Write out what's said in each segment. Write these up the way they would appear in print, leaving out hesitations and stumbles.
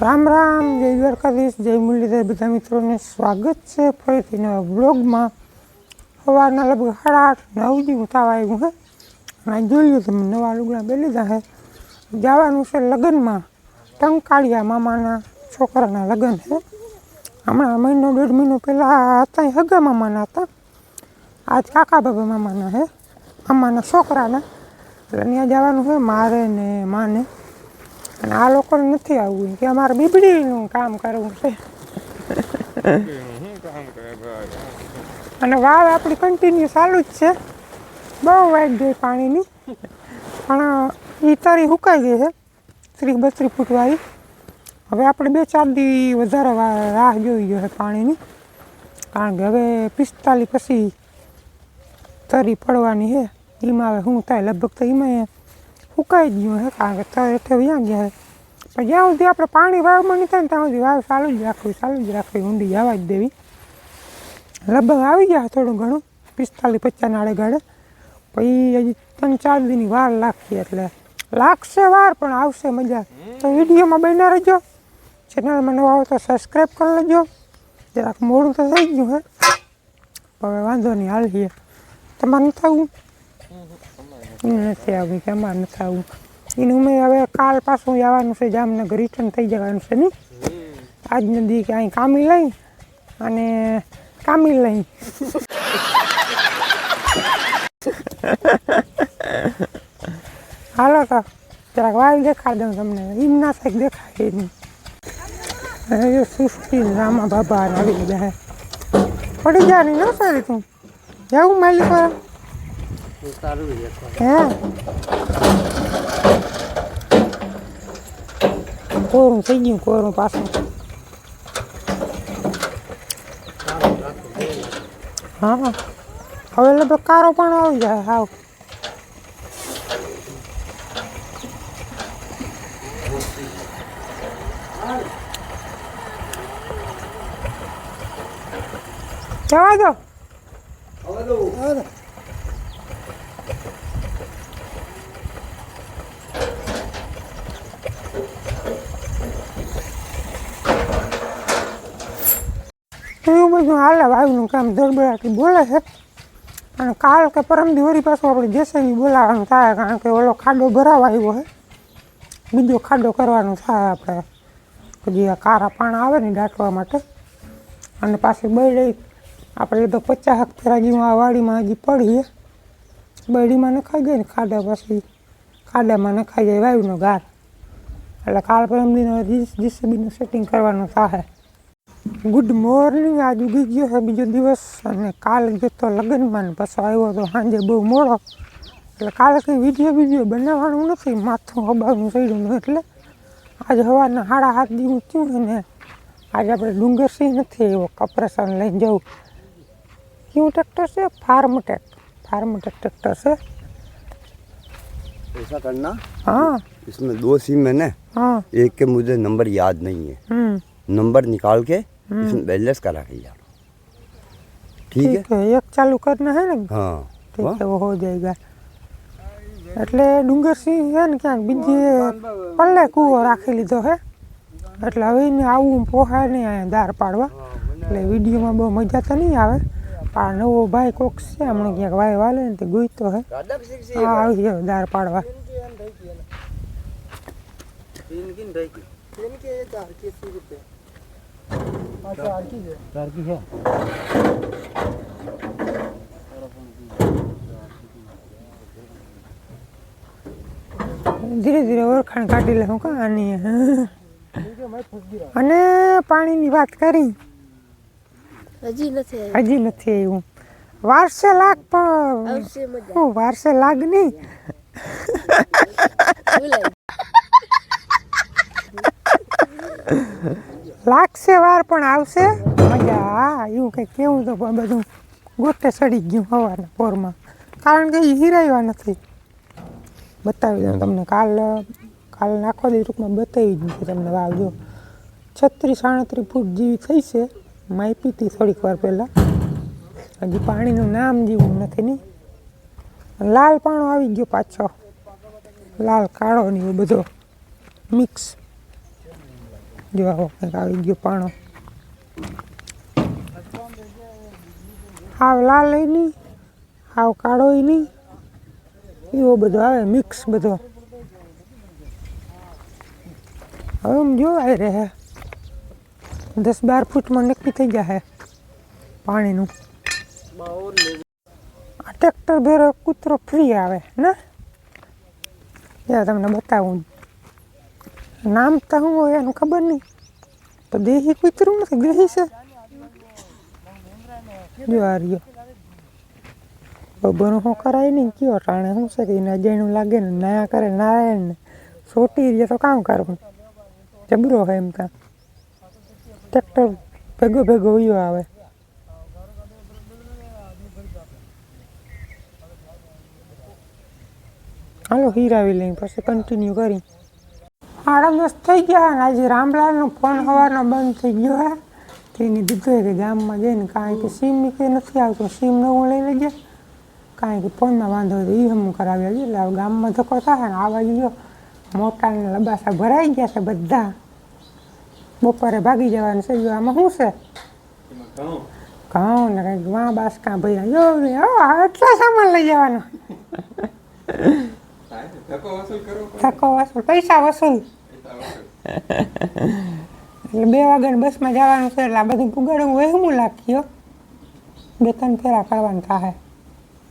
રામ રામ, જય દ્વારકાધીશ, જય મુરલીધર બધા મિત્રોને સ્વાગત છે ફરીથી નવા બ્લોગમાં। સવારના લગભગ 8:30-9 જેવું થવા આવ્યું હે અને જોયું તમે નવા લુગડા પહેરી લીધા હે। જવાનું છે લગ્નમાં, ટંકાળિયા મામાના છોકરાના લગ્ન છે। હમણાં મહિનો 1.5 મહિનો પહેલાં હતા હગા મામાના હતા, આજ કાકા બાબા મામાના હે, મામાના છોકરાના। એટલે ત્યાં જવાનું છે મારે ને માને, અને આ લોકોને નથી આવવું કે અમારે બીબડીનું કામ કરવું છે। અને વાવ આપણી કન્ટિન્યુ ચાલુ જ છે, બહુ વાઈટ ગઈ પાણીની, પણ એ તારી સુકાઈ ગઈ છે 30-32 ફૂટવાળી। હવે આપણે 2-4 દી વધારે રાહ જોઈ ગયો છે પાણીની, કારણ કે હવે 45 પછી તરી પડવાની છે। એમાં હવે શું થાય, લગભગ તો એમાં સુકાઈ જ ગયું છે, કારણ કે તર એટલે વ્યાં ગયા છે। પણ જ્યાં સુધી આપણે પાણી વાવમાં નહીં થાય ને ત્યાં સુધી વાવ ચાલુ જ રાખવી, ઊંડી જવા જ દેવી। લગભગ આવી ગયા થોડું ઘણું 45-50 નાળે ગાળે, પછી હજી 3-4 દીની વાર લાગશે, એટલે લાગશે વાર પણ આવશે મજા। તો વિડીયોમાં બન્યા રહેજો, ચેનલમાં નવા હોય તો સબસ્ક્રાઈબ કરી લેજો। જરાક મોડું તો થઈ ગયું છે, હવે વાંધો નહીં, હાલીએ। તમારે નથી આવવું? નથી આવવું કે અમારે નથી આવવું એનું મેં હવે કાલ પાછું આવવાનું છે જામનગર, રિટર્ન થઈ જવાનું છે નહીં આજ નદી કે અહીં કામી લઈ અને કામી લઈ। હાલો તો જરાક વાવ દેખાડ દઉં તમને, એમ ના થાય દેખાય નહીં। સુસ્તી રામા બાબા આવી ગયા, પડી જાય નહીં ન સારી તું જવું માલિક હે કોરું થઈ ગયું, કોરું પાછું। હા હવે લગભગ કારો પણ આવી જાય હાવ। જવા દો એવું બધું હાલે, વાવનું કામ ધડબડાટી બોલે છે। અને કાલ કે પરમદી વળી પાછું આપણે જેસીબી બોલાવવાનું થાય, કારણ કે ઓલો ખાડો ભરાવા આવ્યો છે, બીજો ખાડો કરવાનો થાય આપણે, પછી આ કારા પાણા આવે ને દાટવા માટે। અને પાછી બળી આપણે તો 50 ફેરા જેવું આ વાડીમાં હજી પડીએ, બળીમાં નખાઈ જાય ને ખાડા, પછી ખાડામાં નખાઈ જાય વાયુનો ગાર, એટલે કાલ પરમદીનો જેસીબીનું સેટિંગ કરવાનું થાય। ગુડ મોર્નિંગ, આજ ઉગી ગયો છે બીજો દિવસ, અને કાલ ગયો તો લગ્નમાં ને પાછો આવ્યો તો સાંજે બહુ મોડો, એટલે કાલે કંઈ વિડીયો બનાવવાનું નથી, માથું હબાવનું ચડ્યું એટલે આજે સવારના 7:30 જેવું થયું છે ને આજે આપણે ડુંગરસિંહ નથી એવો કપરેશન લઈને જવું। क्यों ट्रैक्टर से फार्मटेक ट्रैक्टर से ऐसा करना। हाँ इसमें 2 सिम है ना। हाँ एक के मुझे नंबर याद नहीं है, नंबर निकाल के इसमें बैलेंस करा के यार, ठीक है। एक चालू करना है ना। हाँ ठीक है, वो हो जाएगा। એટલે ડુંગરસિંહ છે ને ક્યાંક બીજે પલ્લે કૂવો રાખી લીધો છે, એટલે હવે એને આવું પોહાય નહીં અહીંયા દાર પાડવા, એટલે વિડીયોમાં બહુ મજા તો નહીં આવે। પણ નવો ભાઈ કોક છે હમણાં ક્યાંક વાય વાલે ને તે ગોઈતો હે, હા આવી ગયો દાર પાડવા। ધીરે ધીરે ઓળખાણ કાઢી લે હું કાં આની। અને પાણીની વાત કરી, હજી નથી આવ્યું, વારસે લાગ પણ વારસે લાગ નહીં લાગશે વાર પણ આવશે મજા। એવું કંઈક કેવું તો બધું ગોટે ચડી ગયું સવારના પોરમાં, કારણ કે એ હિરાવ્યા નથી। બતાવી દઉં તમને, કાલ આખો દી ટૂંકમાં બતાવી જ નથી તમને વાવ। જો 36-37 ફૂટ જેવી થઈ છે, માપી હતી થોડીક વાર પહેલાં, હજી પાણીનું નામ જેવું નથી નહીં। લાલ પાણો આવી ગયો પાછો, લાલ કાળો ને એવો બધો મિક્સ। જો આવો કંઈક આવી ગયો પાણો. હાવ લાલ નહીં, હાવ કાળો નહીં, એવો બધો આવે મિક્સ બધો. હવે આમ જોવાય રહે 10-12 ફૂટમાં નક્કી થઈ જશે પાણીનું. આ ટ્રેક્ટર ભેરો કૂતરો ફ્રી આવે ને, તમને બતાવું. નામ તો શું હોય એનું ખબર નહીં, તો દેશી કૂતરું નથી, દેશી છે. જો આ રહ્યો બબરનું શું કરાય નહીં, કયો ટાણે શું છે કે એને અજાણ્યું લાગે ને ના કરે નારાયણ ને સોટી રહીએ તો કામ કરવું. જબરો હોય એમ ત્યાં ટ્રેક્ટર ભેગો ભેગો વયો આવે. હાલો હીરાવી લઈ પછી કન્ટિન્યુ કરી. 10:30 થઈ ગયા અને આજે રામલાલનો ફોન સવારનો બંધ થઈ ગયો હે. તેની દીકરી કે ગામમાં જઈને કાંઈ કે સીમ કે નથી આવતું, સીમ નવું લઈ લેજે, કાંઈ કે ફોનમાં વાંધો હોય તો એ હમું કરાવી આવજે. એટલે હવે ગામમાં ધક્કો થાય ને આવા ગયો મોટાને લબાસા ભરાઈ ગયા છે બધા. બપોરે ભાગી જવાનું છે. જો આમાં શું છે? ઘઉં ને કંઈક વાં બાસકા ભર્યા. જો એટલા સામાન લઈ જવાનો. ધક્કો વસૂલ, પૈસા વસૂલ. એટલે 2 વાગ્યાની બસમાં જવાનું છે. એટલે આ બધું પુગાડું વહેમું લાગ્યો. 2-3 ફેરા કરવાનું થાય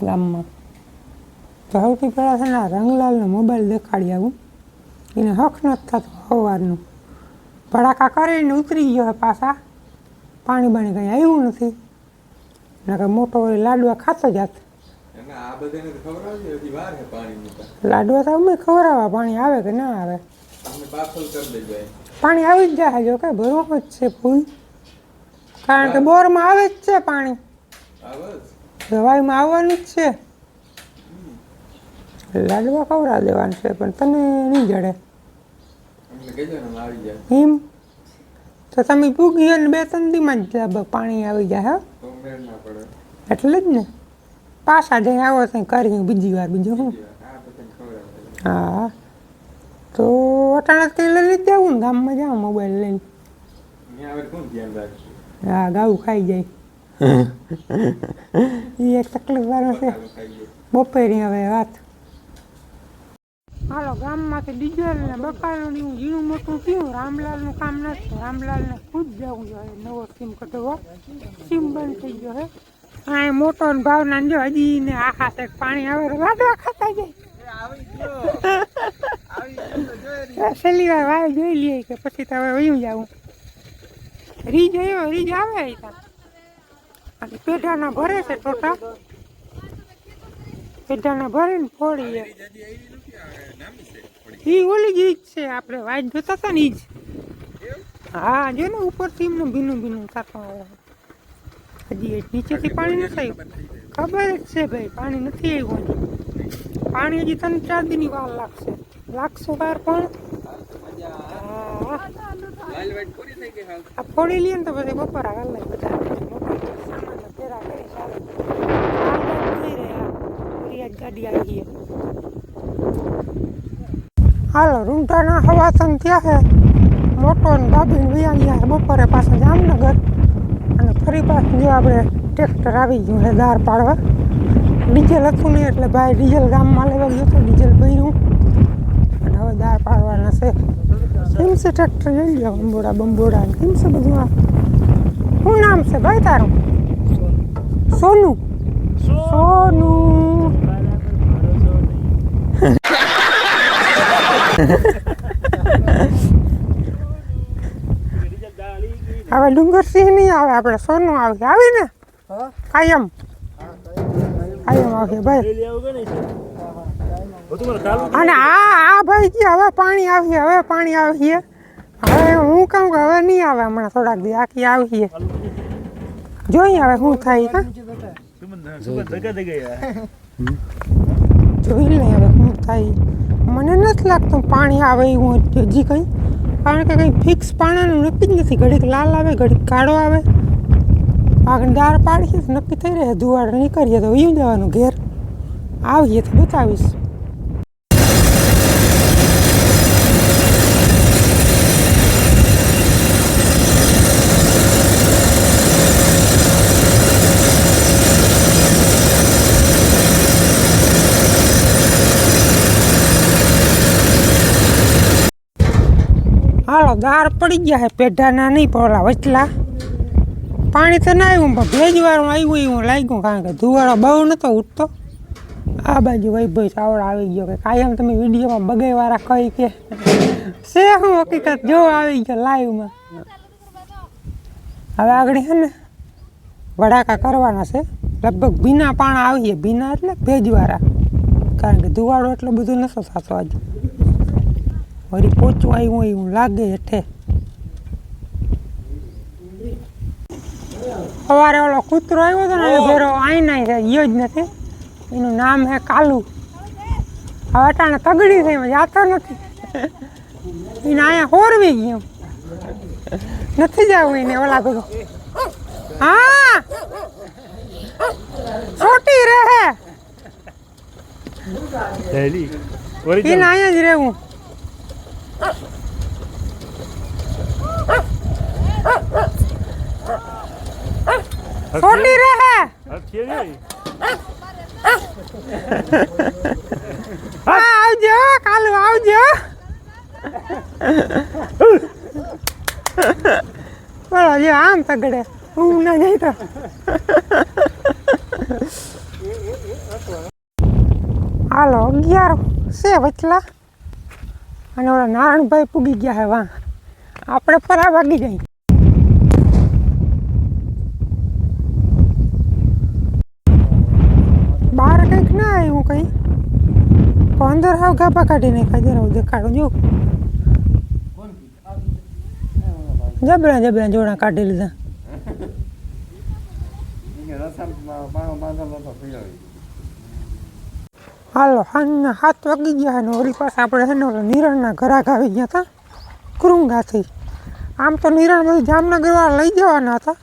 ગામમાં. તો સૌથી પહેલાં છે ને રંગલાલનો મોબાઈલ દેખાડી આવું. એને હક નથી થતું સવારનું. ભડાકા કરીને ઉતરી ગયો પાછા. પાણી બાણી કંઈ આવ્યું નથી. નકર મોટો લાડવા ખાતો જાત. લાડવા તો અમે ખવડાવવા, પાણી આવે કે ના આવે. પાણી આવી જ જાય જો કે ભરવો જ છે ફૂલ, કારણ કે બોરમાં આવે જ છે પાણી, દવાઈમાં આવવાનું જ છે. લાડવા ખવડાવી દેવાનું છે પણ તને નહીં જડે એમ તો તમે પૂગી ને 2-3 દીમાં જ પાણી આવી જાય. એટલે જ ને પાછા જઈ આવો ત્યાં કરી બીજી વાર બીજું શું. હા તો અટાણે કંઈ લઈ જવું ને ગામમાં જાઓ મોબાઈલ લઈને. હા ગાવું ખાઈ જાય. એ એક તકલીફ વાળો છે. બપોરે હવે વાત. હાલો ગામમાંથી ડીઝલ ને બકાલું એવું ઝીણું મોટું થયું. રામલાલનું કામ નથી. રામલાલને ખુદ જવું જોઈએ નવો સીમ કઢાવવા. સીમ બંધ થઈ ગયો હે. હા મોટો ને ભાવના જો હજી ને આ ખાતે પાણી આવે લાડવા ખાતા જાય. છેલ્લી વાર વાય જોઈ લઈએ કે પછી તો હવે વયું જવું. રીજ આવ્યો, રીજ આવે અને પેઢાના ભરે છે ટોટા. પેઢાના ભરે ને ફોડી એ ઓલી જ ઈજ છે આપણે વાઇટ જોતા હતા ને ઈજ. હા જો ને ઉપરથી એમને ભીનું ભીનું થતું આવે. હજી નીચેથી પાણી નથી આવ્યું. ખબર જ છે ભાઈ પાણી નથી આવ્યું. પાણી હજી 3-4 દીની વાર લાગશે વાર પણ. આ ફોડી લઈએ ને તો પછી બપોરા હાલ બધા ફેરા કરી ચાલે. ગાડી આવી ગઈ. હાલો રૂંઢાના હવાસન થયા છે. મોટો ને બાબીને વયા ગયા છે બપોરે પાછા જામનગર. અને ફરી પાછું જો આપણે ટ્રેક્ટર આવી ગયું છે દાર પાડવા. ડીઝલ હતું નહીં એટલે ભાઈ ડીઝલ ગામમાં લેવા ગયો હતો. ડીઝલ ભર્યું અને હવે દાર પાડવાના છે. કેમ છે ટ્રેક્ટર લઈ ગયો બંબોડા કેમ છે બધું. આ શું નામ છે ભાઈ તારું? સોનું. સોનું હવે ડુંગરસિંહ નહીં આવે, આપણે સોનું આવશે. આવી ને કાયમ આવશે ભાઈ. અને આ ભાઈ કે હવે પાણી આવીએ, હવે પાણી આવીએ. હવે હું કહું કે હવે નહીં આવે હમણાં થોડાક દી આખી આવીએ. જોઈએ હવે શું થાય. જોઈ લે હવે શું થાય. મને નથી લાગતું પાણી આવે એવું હજી કંઈ, કારણ કે કંઈ ફિક્સ પાણીનું નક્કી જ નથી. ઘડીક લાલ આવે, ઘડીક કાળો આવે. આગળ દાર પાડીએ તો નક્કી થઈ રહે. ધુવાડ નીકળીએ તો વયું જવાનું ઘેર. આવીએ તો બતાવીશ. દાર પડી ગયા છે પેઢાના નહીં પણ ઓલા વચલા પાણી તો ના આવ્યું પણ ભેજવાળું આવ્યું એવું લાગ્યું કારણ કે ધુવાળો બહુ નહોતો ઉઠતો આ બાજુ વૈભવ ચાવડા આવી ગયો કે કાયમ તમે વિડીયોમાં બગાઈવાળા કહી કે છે હું હકીકત જો આવી ગયો લાઈવમાં હવે આગળ છે ને વડાકા કરવાના છે લગભગ ભીના પાણા આવીએ ભીના એટલે ભેજવાળા કારણ કે ધુવાળો એટલો બધું નતો થતો આજે વળી પોચું આવ્યું એવું લાગે હેઠે સવારે ઓલો કૂતરો આવ્યો હતો ને એ ભેરો આઈના છે ગયો જ નથી એનું નામ હે કાલુ હવે અટાણે તગડી થઈ જાતો નથી એને અહીંયા હોરવી ગયો નથી જવું એને ઓલા ભેગો હા છોટી રહે એને અહીંયા જ રહેવું છોટી રહે આવજો કાલુ આવજો બોલો જો આમ તગડે હું ના જાય તો હાલો 11 છે વચલા અને ઓલા નારાયણભાઈ પૂગી ગયા હે વાં આપણે પરા વાગી જાય બહાર કંઈક ના આવ્યું કંઈ પણ અંદર હાવ ગાભા કાઢી નાખ્યા જરા દેખાડું જો જબરા જબરા જોડા કાઢી લીધા હાલો સાંજના 7 વાગી ગયા ને વળી પાસે આપણે છે ને ઓલા નિરણના ઘરાક આવી ગયા હતા કૃંગાથી આમ તો નિરણ બધું જામનગરવાળા લઈ જવાના હતા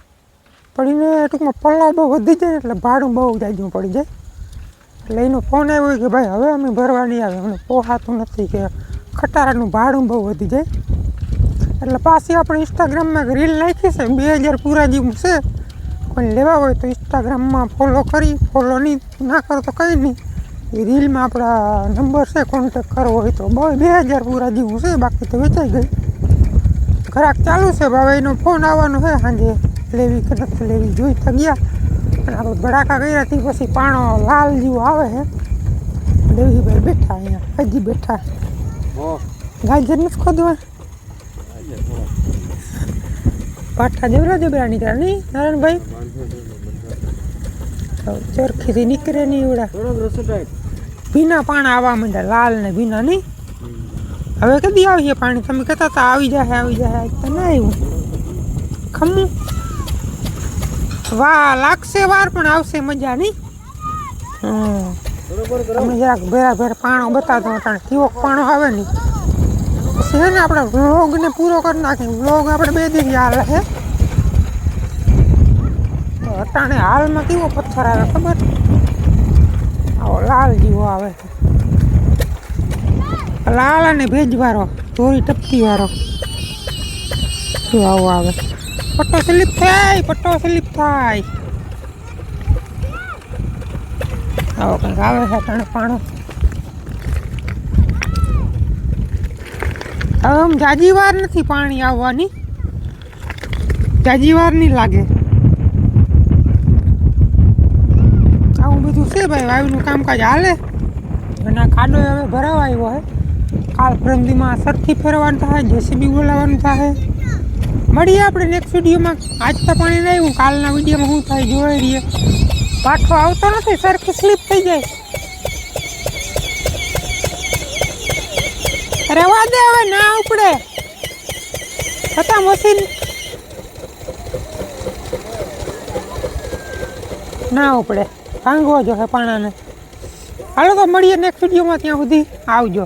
પણ એને ટૂંકમાં પલ્લો બહુ વધી જાય એટલે ભાડું બહુ જાજું પડી જાય એટલે એનો ફોન આવ્યો કે ભાઈ હવે અમે ભરવા નહીં આવે અમને પોહાતું નથી કે ખટારાનું ભાડું બહુ વધી જાય એટલે પાછી આપણે ઇન્સ્ટાગ્રામમાં રીલ નાખી છે 2000 પૂરા જેવું છે કોઈ લેવા હોય તો ઇન્સ્ટાગ્રામમાં ફોલો કરી ફોલો નહીં ના કરો તો કંઈ નહીં એ રીલમાં આપણા નંબર છે કોન્ટેક કરવો હોય તો 2000 પૂરા જેવું છે બાકી તો વેચાઈ ગઈ ઘરાક ચાલુ છે હવે એનો ફોન આવવાનો છે સાંજે લેવી કે નથી લેવી જોઈ તો ગયા અને આપણે ભડાકા કર્યાથી પછી પાણો લાલ જેવો આવે છે દેવીભાઈ બેઠા અહીંયા હજી બેઠા ગાજર નથી ખોદવા પાઠા જબરા જબરા નીકળ્યા નહીં નારાયણભાઈ ચરખીથી નીકળે નહીં એવડા ભીના પાણા આવવા માંડ્યા લાલ ને ભીના નહીં હવે કદી આવીએ પાણી તમે કહેતા હતા આવી જાય તો ના આવ્યું ખમું વાહ લાગશે વાર પણ આવશે મજા નહીં તમે જરાક ભેરા ભેર પાણો બતાવતો અટાણે કેવો પાણો આવે ને પછી હે ને આપણે વ્લોગને પૂરો કરી નાખીએ વ્લોગ આપણે 2 દિવસ હાલે છે તો અટાણે હાલમાં કેવો પથ્થર આવે ખબર આવો લાલ જેવો આવે લાલ અને ભેજવાળો ધોરી ટપકી વાળો આવો આવે પટ્ટો સ્લીપ થાય આવો કંઈક આવે છે અટાણે પાણો હવે આમ જાજી વાર નથી પાણી આવવાની જાજી વાર નહીં લાગે આવું બધું છે ભાઈ વાયુનું કામકાજ હાલે અને આ ખાડો હવે ભરાવા આવ્યો હે કાલ પ્રમદીમાં સરખી ફેરવાનું થાય જેસીબી બોલાવવાનું થાય મળીએ આપણે નેક્સ્ટ વિડીયોમાં આજ તો પાણી નહીં આવ્યું કાલના વિડીયોમાં શું થાય જોઈ રહીએ પાછો આવતો નથી સરખી સ્લીપ થઈ જાય રહેવા દે હવે ના ઉપડે છતાં મશીન ના ઉપડે ભાંગવો જો હે પાણાને હાલો તો મળીએ નેક્સ્ટ વિડીયોમાં ત્યાં સુધી આવજો